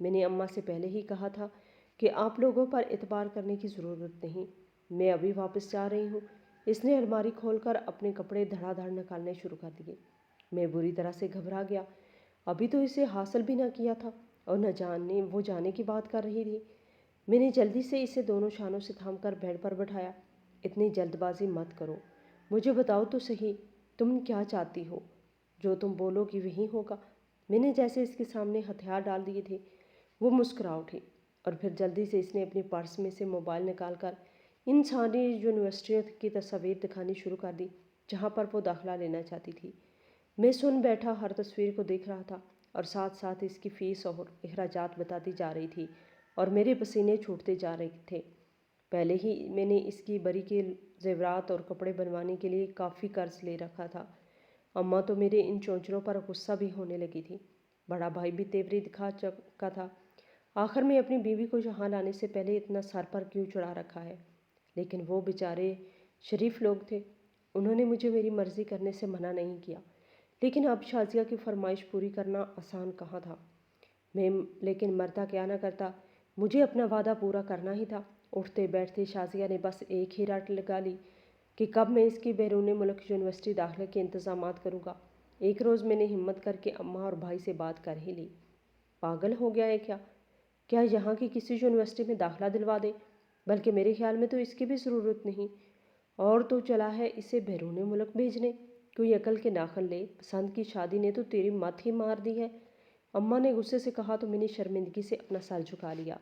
میں نے اماں سے پہلے ہی کہا تھا کہ آپ لوگوں پر اعتبار کرنے کی ضرورت نہیں، میں ابھی واپس جا رہی ہوں۔ اس نے الماری کھول کر اپنے کپڑے دھڑا دھڑ نکالنے شروع کر دیے۔ میں بری طرح سے گھبرا گیا، ابھی تو اسے حاصل بھی نہ کیا تھا اور نہ جانے وہ جانے کی بات کر رہی تھی۔ میں نے جلدی سے اسے دونوں شانوں سے تھام کر بیڈ پر بٹھایا۔ اتنی جلد بازی مت کرو، مجھے بتاؤ تو صحیح، تم کیا چاہتی ہو؟ جو تم بولو گی وہی ہوگا۔ میں نے جیسے اس کے سامنے ہتھیار ڈال دیے تھے، وہ مسکرا اٹھی اور پھر جلدی سے اس نے اپنے پرس میں سے موبائل نکال کر ان ساری یونیورسٹیوں کی تصاویر دکھانی شروع کر دی جہاں پر وہ داخلہ لینا چاہتی تھی۔ میں سن بیٹھا ہر تصویر کو دیکھ رہا تھا اور ساتھ ساتھ اس کی فیس اور اخراجات بتاتی جا رہی تھی اور میرے پسینے چھوٹتے جا رہے تھے۔ پہلے ہی میں نے اس کی بری کے زیورات اور کپڑے بنوانے کے لیے کافی قرض لے رکھا تھا۔ اماں تو میرے ان چونچلوں پر غصہ بھی ہونے لگی تھی۔ بڑا بھائی بھی تیوری دکھا چکا تھا، آخر میں اپنی بیوی کو یہاں لانے سے پہلے اتنا سر پر کیوں چڑھا رکھا ہے؟ لیکن وہ بیچارے شریف لوگ تھے، انہوں نے مجھے میری مرضی کرنے سے منع نہیں کیا۔ لیکن اب شازیہ کی فرمائش پوری کرنا آسان کہاں تھا؟ لیکن مرتا کیا نہ کرتا، مجھے اپنا وعدہ پورا کرنا ہی تھا۔ اٹھتے بیٹھتے شازیہ نے بس ایک ہی رٹ لگا لی کہ کب میں اس کی بیرون ملک یونیورسٹی داخلے کے انتظامات کروں گا۔ ایک روز میں نے ہمت کر کے اماں اور بھائی سے بات کر ہی لی۔ پاگل ہو گیا ہے کیا یہاں کی کسی یونیورسٹی میں داخلہ دلوا دے؟ بلکہ میرے خیال میں تو اس کی بھی ضرورت نہیں، اور تو چلا ہے اسے بیرون ملک بھیجنے۔ کوئی عقل کے ناخن لے، پسند کی شادی نے تو تیری مت ہی مار دی ہے۔ اماں نے غصے سے کہا تو میں نے شرمندگی سے اپنا سر جھکا لیا۔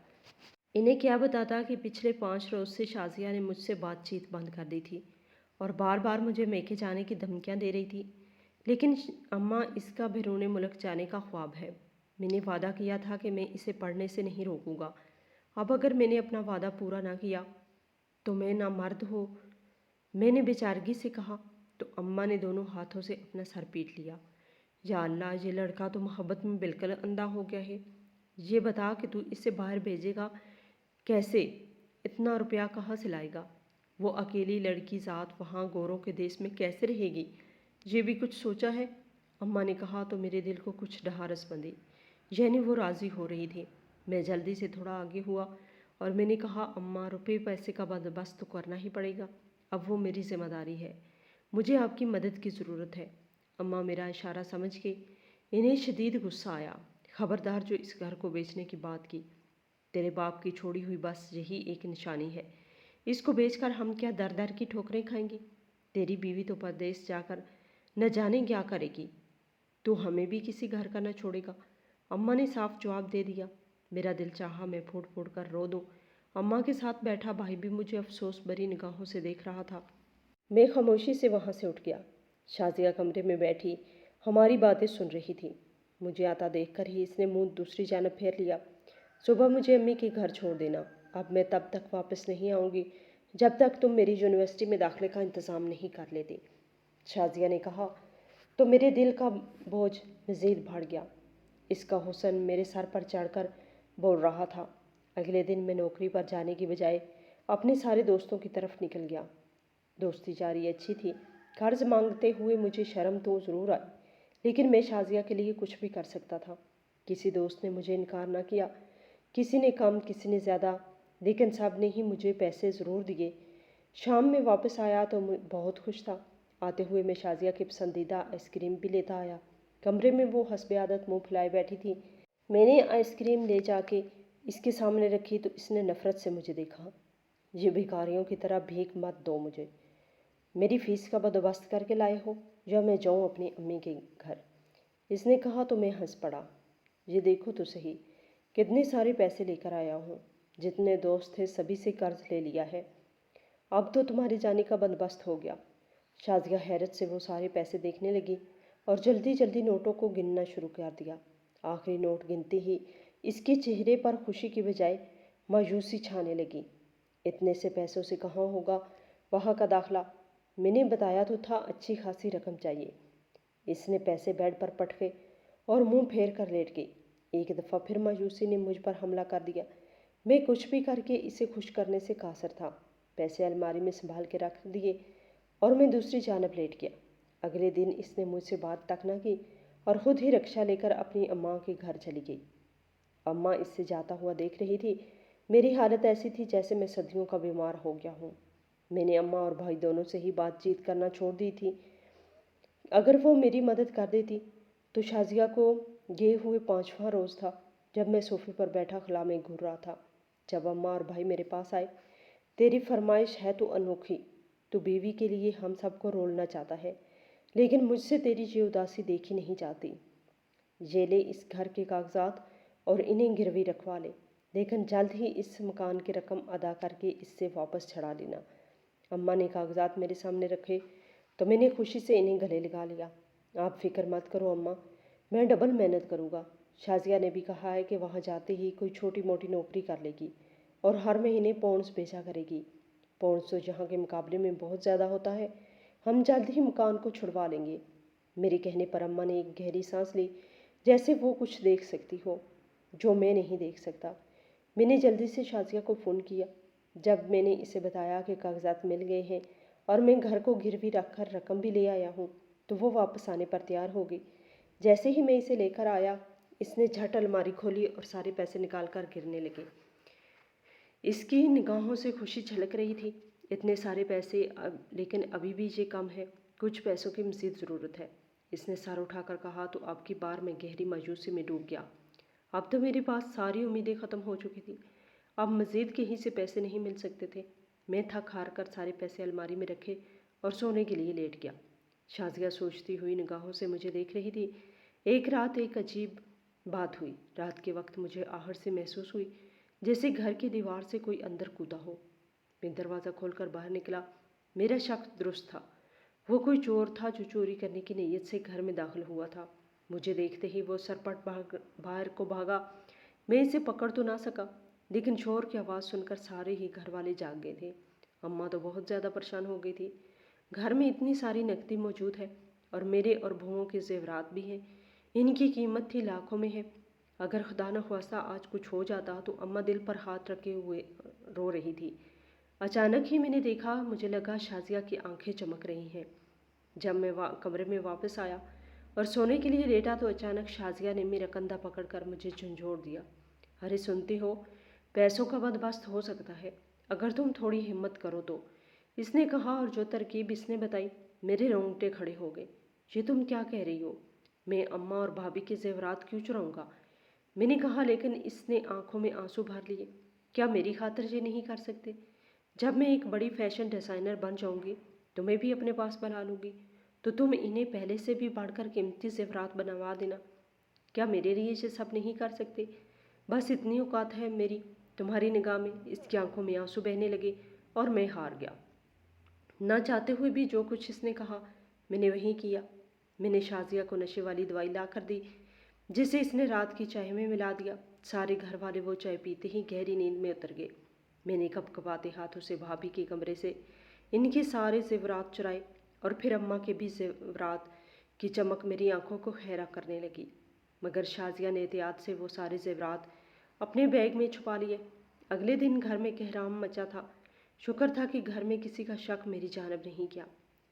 انہیں کیا بتاتا کہ پچھلے 5 روز سے شازیہ نے مجھ سے بات چیت بند کر دی تھی اور بار بار مجھے میکے جانے کی دھمکیاں دے رہی تھی۔ لیکن اماں، اس کا بیرون ملک جانے کا خواب ہے۔ میں نے وعدہ کیا تھا کہ میں اسے پڑھنے سے نہیں روکوں گا۔ اب اگر میں نے اپنا وعدہ پورا نہ کیا تو میں نہ مرد ہوں، میں نے بیچارگی سے کہا۔ تو اماں نے دونوں ہاتھوں سے اپنا سر پیٹ لیا۔ یا اللہ، یہ لڑکا تو محبت میں بالکل اندھا ہو گیا ہے۔ یہ بتا کہ تو اسے باہر بھیجے گا کیسے؟ اتنا روپیہ کہاں سے لائے گا؟ وہ اکیلی لڑکی ذات وہاں گوروں کے دیس میں کیسے رہے گی؟ یہ بھی کچھ سوچا ہے؟ اماں نے کہا تو میرے دل کو کچھ ڈھارس بندھی، یعنی وہ راضی ہو رہی تھی۔ میں جلدی سے تھوڑا آگے ہوا اور میں نے کہا، اماں، روپے پیسے کا بندوبست تو کرنا ہی پڑے گا، اب وہ میری ذمہ داری ہے، مجھے آپ کی مدد کی ضرورت ہے۔ اماں میرا اشارہ سمجھ کے، انہیں شدید غصہ آیا۔ خبردار جو اس گھر کو بیچنے کی بات کی، تیرے باپ کی چھوڑی ہوئی بس یہی ایک نشانی ہے، اس کو بیچ کر ہم کیا در در کی ٹھوکریں کھائیں گے؟ تیری بیوی تو پردیس جا کر نہ جانے کیا کرے گی، تو ہمیں بھی کسی گھر کا نہ چھوڑے گا۔ اماں نے صاف جواب دے دیا۔ میرا دل چاہا میں پھوٹ پھوٹ کر رو دوں۔ اماں کے ساتھ بیٹھا بھائی بھی مجھے افسوس بھری نگاہوں سے دیکھ رہا تھا۔ میں خاموشی سے وہاں سے اٹھ گیا۔ شازیہ کمرے میں بیٹھی ہماری باتیں سن رہی تھی۔ مجھے آتا دیکھ کر ہی اس نے منہ دوسری جانب پھیر لیا۔ صبح مجھے امی کے گھر چھوڑ دینا، اب میں تب تک واپس نہیں آؤں گی جب تک تم میری یونیورسٹی میں داخلے کا انتظام نہیں کر لیتے، شازیہ نے کہا۔ تو میرے دل کا بوجھ مزید بڑھ گیا۔ اس کا حسن میرے سر پر چڑھ کر بول رہا تھا۔ اگلے دن میں نوکری پر جانے کی بجائے اپنے سارے دوستوں کی طرف نکل گیا۔ دوستی جاری اچھی تھی، قرض مانگتے ہوئے مجھے شرم تو ضرور آئی، لیکن میں شازیہ کے لیے کچھ بھی کر سکتا تھا۔ کسی دوست نے مجھے انکار نہ کیا، کسی نے کم، کسی نے زیادہ، لیکن سب نے ہی مجھے پیسے ضرور دیے۔ شام میں واپس آیا تو بہت خوش تھا۔ آتے ہوئے میں شازیہ کی پسندیدہ آئس کریم بھی لیتا آیا۔ کمرے میں وہ حسب عادت منہ پھلائے بیٹھی تھی۔ میں نے آئس کریم لے جا کے اس کے سامنے رکھی تو اس نے نفرت سے مجھے دیکھا۔ یہ بھکاریوں کی طرح بھیک مت دو مجھے، میری فیس کا بندوبست کر کے لائے ہو یا میں جاؤں اپنی امی کے گھر؟ اس نے کہا تو میں ہنس پڑا۔ یہ دیکھو تو صحیح، کتنے سارے پیسے لے کر آیا ہوں، جتنے دوست تھے سبھی سے قرض لے لیا ہے، اب تو تمہارے جانے کا بندوبست ہو گیا۔ شازیہ حیرت سے وہ سارے پیسے دیکھنے لگی اور جلدی جلدی نوٹوں کو گننا شروع کر دیا۔ آخری نوٹ گنتے ہی اس کے چہرے پر خوشی کی بجائے مایوسی چھانے لگی۔ اتنے سے پیسوں سے کہاں ہوگا وہاں کا داخلہ؟ میں نے بتایا تو تھا اچھی خاصی رقم چاہیے۔ اس نے پیسے بیڈ پر پٹکے اور منہ پھیر کر لیٹ گئی۔ ایک دفعہ پھر مایوسی نے مجھ پر حملہ کر دیا۔ میں کچھ بھی کر کے اسے خوش کرنے سے قاصر تھا۔ پیسے الماری میں سنبھال کے رکھ دیے اور میں دوسری جانب لیٹ گیا۔ اگلے دن اس نے مجھ سے بات تک نہ کی اور خود ہی رکشہ لے کر اپنی اماں کے گھر چلی گئی۔ اماں اس سے جاتا ہوا دیکھ رہی تھی۔ میری حالت ایسی تھی جیسے میں صدیوں کا بیمار ہو گیا ہوں۔ میں نے اماں اور بھائی دونوں سے ہی بات چیت کرنا چھوڑ دی تھی۔ اگر وہ میری مدد کر دیتی تو شازیہ کو یہ ہوئے 5واں روز تھا جب میں صوفے پر بیٹھا خلا میں گھور رہا تھا، جب اماں اور بھائی میرے پاس آئے۔ تیری فرمائش ہے تو انوکھی، تو بیوی کے لیے ہم سب کو رولنا چاہتا ہے، لیکن مجھ سے تیری یہ اداسی دیکھی نہیں جاتی۔ یہ لے اس گھر کے کاغذات اور انہیں گروی رکھوا لے، لیکن جلد ہی اس مکان کی رقم ادا کر کے اس سے واپس چھڑا لینا۔ اماں نے کاغذات میرے سامنے رکھے تو میں نے خوشی سے انہیں گلے لگا لیا۔ آپ فکر مت کرو اماں، میں ڈبل محنت کروں گا۔ شازیہ نے بھی کہا ہے کہ وہاں جاتے ہی کوئی چھوٹی موٹی نوکری کر لے گی اور ہر مہینے پاؤنڈز بھیجا کرے گی۔ پاؤنڈز تو یہاں کے مقابلے میں بہت زیادہ ہوتا ہے۔ ہم جلد ہی مکان کو چھڑوا لیں گے۔ میرے کہنے پر اماں نے ایک گہری سانس لی، جیسے وہ کچھ دیکھ سکتی ہو جو میں نہیں دیکھ سکتا۔ میں نے جلدی سے شازیہ کو فون کیا۔ جب میں نے اسے بتایا کہ کاغذات مل گئے ہیں اور میں گھر کو گروی رکھ کر رقم بھی لے آیا ہوں، تو وہ واپس آنے پر تیار ہو گئی۔ جیسے ہی میں اسے لے کر آیا، اس نے جھٹ الماری کھولی اور سارے پیسے نکال کر گرنے لگے۔ اس کی نگاہوں سے خوشی جھلک رہی تھی۔ اتنے سارے پیسے، لیکن ابھی بھی یہ کم ہے، کچھ پیسوں کی مزید ضرورت ہے۔ اس نے سر اٹھا کر کہا تو اب کی بار میں گہری مایوسی میں ڈوب گیا۔ اب تو میرے پاس ساری امیدیں ختم ہو چکی تھی۔ اب مزید کہیں سے پیسے نہیں مل سکتے تھے۔ میں تھک ہار کر سارے پیسے الماری میں رکھے اور سونے کے لیے لیٹ گیا۔ شازیہ سوچتی ہوئی نگاہوں سے مجھے دیکھ رہی تھی۔ ایک رات ایک عجیب بات ہوئی۔ رات کے وقت مجھے آہٹ سے محسوس ہوئی جیسے گھر کی دیوار سے کوئی اندر کودا ہو۔ میں دروازہ کھول کر باہر نکلا۔ میرا شک درست تھا، وہ کوئی چور تھا جو چوری کرنے کی نیت سے گھر میں داخل ہوا تھا۔ مجھے دیکھتے ہی وہ سرپٹ باہر کو بھاگا۔ میں اسے پکڑ تو نہ سکا، لیکن شور کی آواز سن کر سارے ہی گھر والے جاگ گئے تھے۔ اماں تو بہت زیادہ پریشان ہو گئی تھی۔ گھر میں اتنی ساری نقدی موجود ہے اور میرے اور بہوؤں کے زیورات بھی ہیں۔ ان کی قیمت تھی لاکھوں میں ہے۔ اگر خدا نخواستہ آج کچھ ہو جاتا تو اماں دل پر ہاتھ رکھے ہوئے رو رہی تھی۔ اچانک ہی میں نے دیکھا، مجھے لگا شازیہ کی آنکھیں چمک رہی ہیں۔ جب میں کمرے میں واپس آیا اور سونے کے لیے لیٹا تو اچانک شازیہ نے میرا کندھا پکڑ کر مجھے جھنجھوڑ دیا۔ ارے سنتے ہو، پیسوں کا بندوبست ہو سکتا ہے اگر تم تھوڑی ہمت کرو تو، اس نے کہا، اور جو ترکیب اس نے بتائی میرے رونگٹے کھڑے ہو گئے۔ یہ تم کیا کہہ رہی ہو؟ میں اماں اور بھابھی کے زیورات کیوں چراؤں گا؟ میں نے کہا، لیکن اس نے آنکھوں میں آنسو بھر لیے۔ کیا میری خاطر یہ نہیں کر سکتے؟ جب میں ایک بڑی فیشن ڈیزائنر بن جاؤں گی تمہیں بھی اپنے پاس بنا لوں گی، تو تم انہیں پہلے سے بھی بڑھ کر قیمتی زیورات بنوا دینا۔ کیا میرے لیے یہ سب نہیں کر سکتے؟ بس اتنی اوقات ہے میری تمہاری نگاہ میں۔ اس کی آنکھوں میں آنسو بہنے لگے اور میں ہار گیا۔ نہ چاہتے ہوئے بھی جو کچھ اس نے کہا میں نے وہی کیا۔ میں نے شازیہ کو نشے والی دوائی لا کر دی جسے اس نے رات کی چائے میں ملا دیا۔ سارے گھر والے وہ چائے پیتے ہی گہری نیند میں اتر گئے۔ میں نے کپ کپاتے ہاتھوں سے بھابھی کے کمرے سے ان کے سارے زیورات چرائے اور پھر اماں کے بھی زیورات کی چمک میری آنکھوں کو حیران کرنے لگی، مگر شازیہ نے احتیاط سے وہ سارے زیورات اپنے بیگ میں چھپا لیے۔ اگلے دن گھر میں کہرام مچا تھا۔ شکر تھا کہ گھر میں کسی کا شک میری جانب نہیں کیا۔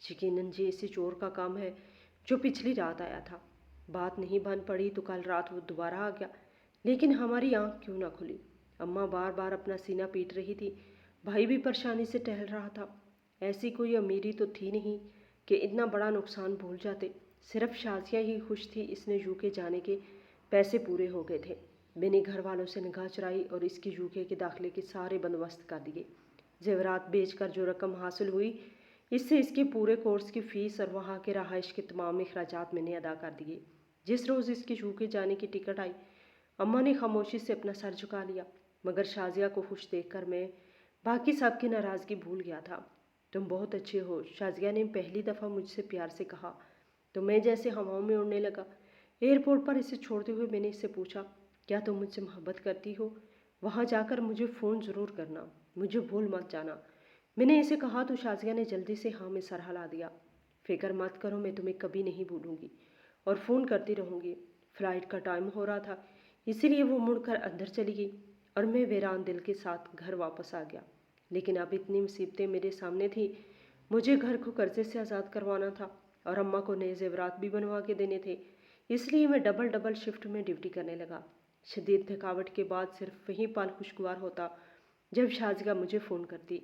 یقیناً یہ اسی چور کا کام ہے جو پچھلی رات آیا تھا۔ بات نہیں بن پڑی تو کل رات وہ دوبارہ آ گیا، لیکن ہماری آنکھ کیوں نہ کھلی۔ اماں بار بار اپنا سینہ پیٹ رہی تھی، بھائی بھی پریشانی سے ٹہل رہا تھا۔ ایسی کوئی امیری تو تھی نہیں کہ اتنا بڑا نقصان بھول جاتے۔ صرف شازیہ ہی خوش تھی، اس نے یوکے جانے کے پیسے پورے ہو گئے تھے۔ میں نے گھر والوں سے نگاہ چرائی اور اس کی یوکے کے داخلے کے سارے بندوبست کر دیے۔ زیورات بیچ کر جو رقم حاصل ہوئی، اس سے اس کے پورے کورس کی فیس اور وہاں کے رہائش کے تمام اخراجات میں نے ادا کر دیے۔ جس روز اس کی یوکے جانے کی ٹکٹ آئی، اماں نے خاموشی سے اپنا سر جھکا لیا، مگر شازیہ کو خوش دیکھ کر میں باقی سب کی ناراضگی بھول گیا تھا۔ تم بہت اچھے ہو، شازیہ نے پہلی دفعہ مجھ سے پیار سے کہا تو میں جیسے ہواؤں میں اڑنے لگا۔ ایئرپورٹ پر اسے چھوڑتے ہوئے میں نے اس سے پوچھا، کیا تم مجھ سے محبت کرتی ہو؟ وہاں جا کر مجھے فون ضرور کرنا، مجھے بھول مت جانا۔ میں نے اسے کہا تو شازیہ نے جلدی سے ہاں میں سر ہلا دیا۔ فکر مت کرو، میں تمہیں کبھی نہیں بھولوں گی اور فون کرتی رہوں گی۔ فلائٹ کا ٹائم ہو رہا تھا، اسی لیے وہ مڑ کر اندر چلی گئی اور میں ویران دل کے ساتھ گھر واپس آ گیا۔ لیکن اب اتنی مصیبتیں میرے سامنے تھیں۔ مجھے گھر کو قرضے سے آزاد کروانا تھا اور اماں کو نئے زیورات بھی بنوا کے دینے تھے۔ اس لیے میں ڈبل شفٹ میں ڈیوٹی کرنے لگا۔ شدید تھکاوٹ کے بعد صرف وہی پل خوشگوار ہوتا جب شازیہ مجھے فون کرتی۔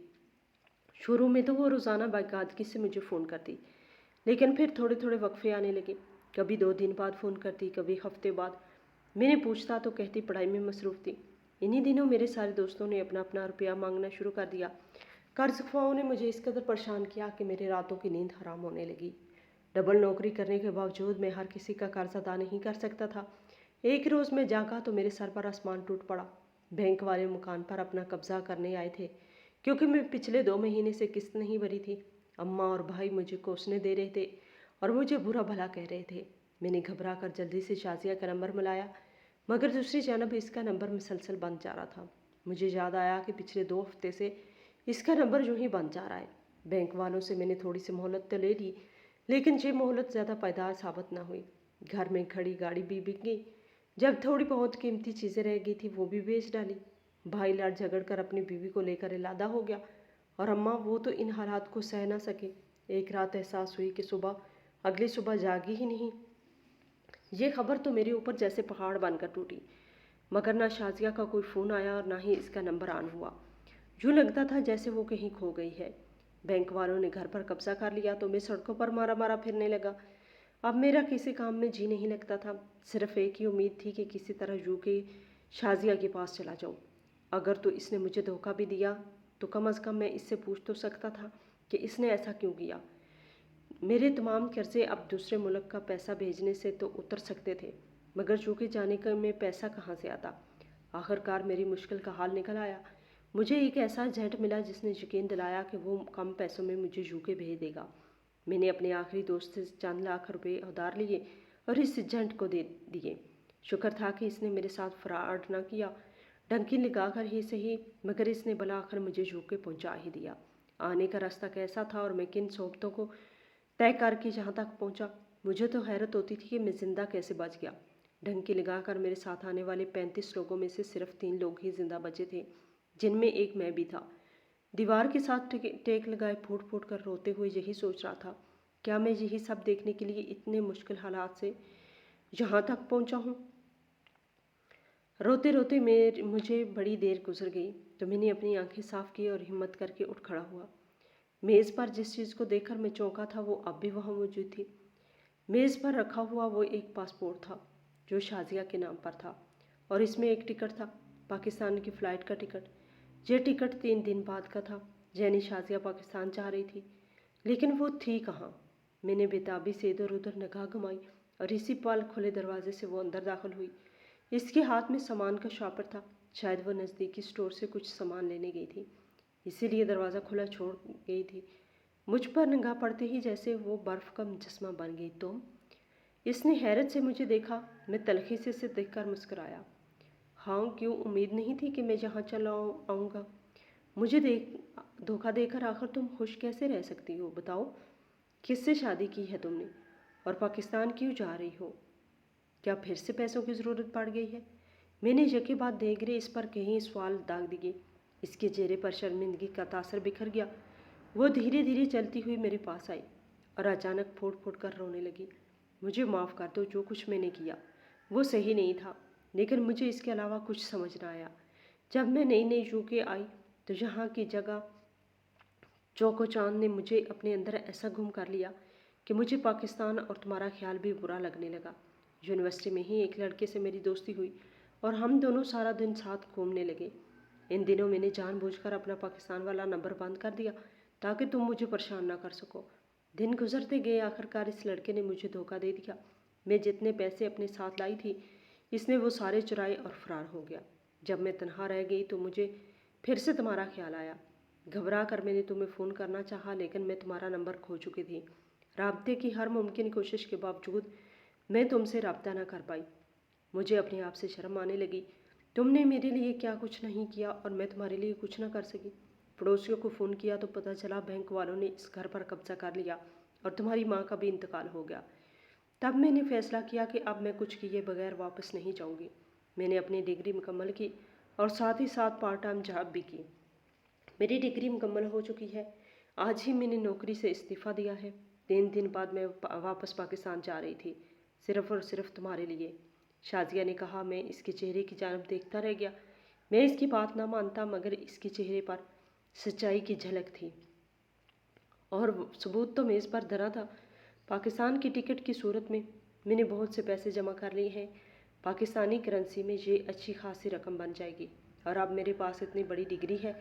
شروع میں تو وہ روزانہ باقاعدگی سے مجھے فون کرتی، لیکن پھر تھوڑے تھوڑے وقفے آنے لگے۔ کبھی 2 دن بعد فون کرتی، کبھی ہفتے بعد۔ میں نے پوچھتا تو کہتی پڑھائی میں مصروف تھی۔ انہی دنوں میرے سارے دوستوں نے اپنا اپنا روپیہ مانگنا شروع کر دیا۔ قرض خواہوں نے مجھے اس قدر پریشان کیا کہ میرے راتوں کی نیند حرام ہونے لگی۔ ڈبل نوکری کرنے کے باوجود میں ہر کسی کا قرض ادا نہیں کر سکتا تھا۔ ایک روز میں جاگا تو میرے سر پر آسمان ٹوٹ پڑا۔ بینک والے مکان پر اپنا قبضہ کرنے آئے تھے کیونکہ میں پچھلے 2 مہینے سے قسط نہیں بھری تھی۔ اماں اور بھائی مجھے کوسنے دے رہے تھے اور مجھے برا بھلا کہہ رہے تھے۔ میں نے گھبرا کر جلدی سے شازیہ کا نمبر ملایا، مگر دوسری جانب اس کا نمبر مسلسل بند جا رہا تھا۔ مجھے یاد آیا کہ پچھلے 2 ہفتے سے اس کا نمبر یوں ہی بند جا رہا ہے۔ بینک والوں سے میں نے تھوڑی سی مہلت تو لے لی، لیکن یہ مہلت زیادہ پائیدار ثابت نہ ہوئی۔ گھر میں کھڑی گاڑی بھی بک گئی۔ جب تھوڑی بہت قیمتی چیزیں رہ گئی تھی وہ بھی بیچ ڈالی۔ بھائی لڑ جھگڑ کر اپنی بیوی کو لے کر علحدہ ہو گیا، اور اماں وہ تو ان حالات کو سہ نہ سکے۔ ایک رات احساس ہوئی کہ اگلی صبح جاگی ہی نہیں۔ یہ خبر تو میرے اوپر جیسے پہاڑ بن کر ٹوٹی، مگر نہ شازیہ کا کوئی فون آیا اور نہ ہی اس کا نمبر آن ہوا۔ یوں لگتا تھا جیسے وہ کہیں کھو گئی ہے۔ بینک والوں نے گھر پر قبضہ کر لیا تو میں سڑکوں پر مارا مارا پھرنے لگا۔ اب میرا کسی کام میں جی نہیں لگتا تھا۔ صرف ایک ہی امید تھی کہ کسی طرح یوں کے شازیہ کے پاس چلا جاؤں۔ اگر تو اس نے مجھے دھوکہ بھی دیا تو کم از کم میں اس سے پوچھ تو سکتا تھا کہ اس نے ایسا کیوں کیا۔ میرے تمام قرضے اب دوسرے ملک کا پیسہ بھیجنے سے تو اتر سکتے تھے، مگر چونکہ جانے کا میں پیسہ کہاں سے آتا۔ آخرکار میری مشکل کا حال نکل آیا۔ مجھے ایک ایسا ایجنٹ ملا جس نے یقین دلایا کہ وہ کم پیسوں میں مجھے UK بھیج دے گا۔ میں نے اپنے آخری دوست سے چند لاکھ روپے ادھار لیے اور اس ایجنٹ کو دے دیے۔ شکر تھا کہ اس نے میرے ساتھ فراڈ نہ کیا، ڈنکی لگا کر ہی صحیح، مگر اس نے بالآخر مجھے UK پہنچا ہی دیا۔ آنے کا راستہ کیسا تھا اور میں کن صعوبتوں کو طے کر کے جہاں تک پہنچا، مجھے تو حیرت ہوتی تھی کہ میں زندہ کیسے بچ گیا۔ ڈنکی لگا کر میرے ساتھ آنے والے 35 لوگوں میں سے صرف 3 لوگ ہی زندہ بچے تھے، جن میں ایک میں بھی تھا۔ دیوار کے ساتھ ٹیک لگائے پھوٹ پھوٹ کر روتے ہوئے یہی سوچ رہا تھا، کیا میں یہی سب دیکھنے کے لیے اتنے مشکل حالات سے یہاں تک پہنچا ہوں؟ روتے روتے مجھے بڑی دیر گزر گئی تو میں نے اپنی آنکھیں صاف کی اور ہمت کر کے اٹھ کھڑا ہوا۔ میز پر جس چیز کو دیکھ کر میں چونکا تھا وہ اب بھی وہاں موجود تھی۔ میز پر رکھا ہوا وہ ایک پاسپورٹ تھا جو شازیہ کے نام پر تھا، اور اس میں ایک ٹکٹ تھا، پاکستان کی فلائٹ کا ٹکٹ۔ یہ ٹکٹ 3 دن بعد کا تھا، یعنی شازیہ پاکستان جا رہی تھی، لیکن وہ تھی کہاں؟ میں نے بےتابی سے ادھر ادھر نگاہ گھمائی اور اسی پل کھلے دروازے سے وہ اندر داخل ہوئی۔ اس کے ہاتھ میں سامان کا شاپر تھا، شاید وہ نزدیکی اسٹور سے کچھ سامان لینے گئی تھی، اسی لیے دروازہ کھلا چھوڑ گئی تھی۔ مجھ پر نگاہ پڑتے ہی جیسے وہ برف کا مجسمہ بن گئی۔ تم؟ اس نے حیرت سے مجھے دیکھا۔ میں تلخی سے اسے دیکھ کر مسکرایا۔ ہاں، کیوں امید نہیں تھی کہ میں یہاں چلا آؤں گا؟ مجھے دھوکہ دے کر آخر تم خوش کیسے رہ سکتی ہو؟ بتاؤ، کس سے شادی کی ہے تم نے، اور پاکستان کیوں جا رہی ہو؟ کیا پھر سے پیسوں کی ضرورت پڑ گئی ہے؟ میں نے یکے بعد دیگرے اس پر کئی سوال داغ دیے۔ اس کے چہرے پر شرمندگی کا تاثر بکھر گیا۔ وہ دھیرے دھیرے چلتی ہوئی میرے پاس آئی اور اچانک پھوٹ پھوٹ کر رونے لگی۔ مجھے معاف کر دو، جو کچھ میں نے کیا وہ صحیح نہیں تھا، لیکن مجھے اس کے علاوہ کچھ سمجھ نہ آیا۔ جب میں نئی نئی UK آئی تو یہاں کی جگہ چوک و چاند نے مجھے اپنے اندر ایسا گم کر لیا کہ مجھے پاکستان اور تمہارا خیال بھی برا لگنے لگا۔ یونیورسٹی میں ہی ایک لڑکے سے میری دوستی ہوئی اور ہم دونوں سارا دن ساتھ گھومنے لگے۔ ان دنوں میں نے جان بوجھ کر اپنا پاکستان والا نمبر بند کر دیا تاکہ تم مجھے پریشان نہ کر سکو۔ دن گزرتے گئے، آخرکار اس لڑکے نے مجھے دھوکہ دے دیا۔ میں جتنے پیسے اپنے ساتھ لائی تھی اس نے وہ سارے چرائے اور فرار ہو گیا۔ جب میں تنہا رہ گئی تو مجھے پھر سے تمہارا خیال آیا۔ گھبرا کر میں نے تمہیں فون کرنا چاہا، لیکن میں تمہارا نمبر کھو چکی تھی۔ رابطے کی ہر ممکن کوشش کے باوجود میں تم سے رابطہ نہ کر پائی۔ مجھے اپنے آپ سے شرم آنے لگی۔ تم نے میرے لیے کیا کچھ نہیں کیا اور میں تمہارے لیے کچھ نہ کر سکی۔ پڑوسیوں کو فون کیا تو پتہ چلا بینک والوں نے اس گھر پر قبضہ کر لیا اور تمہاری ماں کا بھی انتقال ہو گیا۔ تب میں نے فیصلہ کیا کہ اب میں کچھ کیے بغیر واپس نہیں جاؤں گی۔ میں نے اپنی ڈگری مکمل کی اور ساتھ ہی ساتھ پارٹ ٹائم جاب بھی کی۔ میری ڈگری مکمل ہو چکی ہے۔ آج ہی میں نے نوکری سے استعفیٰ دیا ہے۔ 3 دن بعد میں واپس پاکستان جا رہی تھی، صرف اور صرف تمہارے لیے۔ شازیہ نے کہا۔ میں اس کے چہرے کی جانب دیکھتا رہ گیا۔ میں اس کی بات نہ مانتا مگر اس کے چہرے پر سچائی کی جھلک تھی اور ثبوت تو میز پر دھرا تھا۔ پاکستان کی ٹکٹ کی صورت میں نے بہت سے پیسے جمع کر لیے ہیں۔ پاکستانی کرنسی میں یہ اچھی خاصی رقم بن جائے گی اور اب میرے پاس اتنی بڑی ڈگری ہے،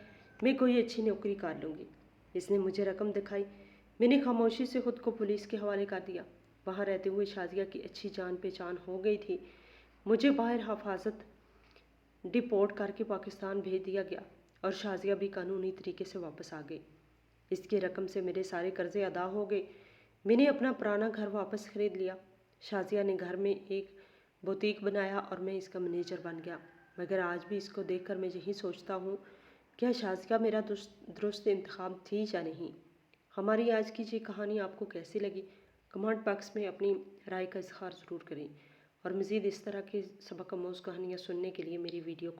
میں کوئی اچھی نوکری کر لوں گی۔ اس نے مجھے رقم دکھائی۔ میں نے خاموشی سے خود کو پولیس کے حوالے کر دیا۔ وہاں رہتے ہوئے شازیہ کی اچھی جان پہچان ہو گئی تھی۔ مجھے باہر حفاظت ڈپورٹ کر کے پاکستان بھیج دیا گیا اور شازیہ بھی قانونی طریقے سے واپس آ گئی۔ اس کی رقم سے میرے سارے قرضے ادا ہو گئے۔ میں نے اپنا پرانا گھر واپس خرید لیا۔ شازیہ نے گھر میں ایک بوتیک بنایا اور میں اس کا مینیجر بن گیا۔ مگر آج بھی اس کو دیکھ کر میں یہی سوچتا ہوں، کیا شازیہ میرا درست انتخاب تھی یا نہیں؟ ہماری آج کی یہ کہانی آپ کو کیسی لگی؟ کمنٹ باکس میں اپنی رائے کا اظہار ضرور کریں اور مزید اس طرح کی سبق آموز کہانیاں سننے کے لیے میری ویڈیو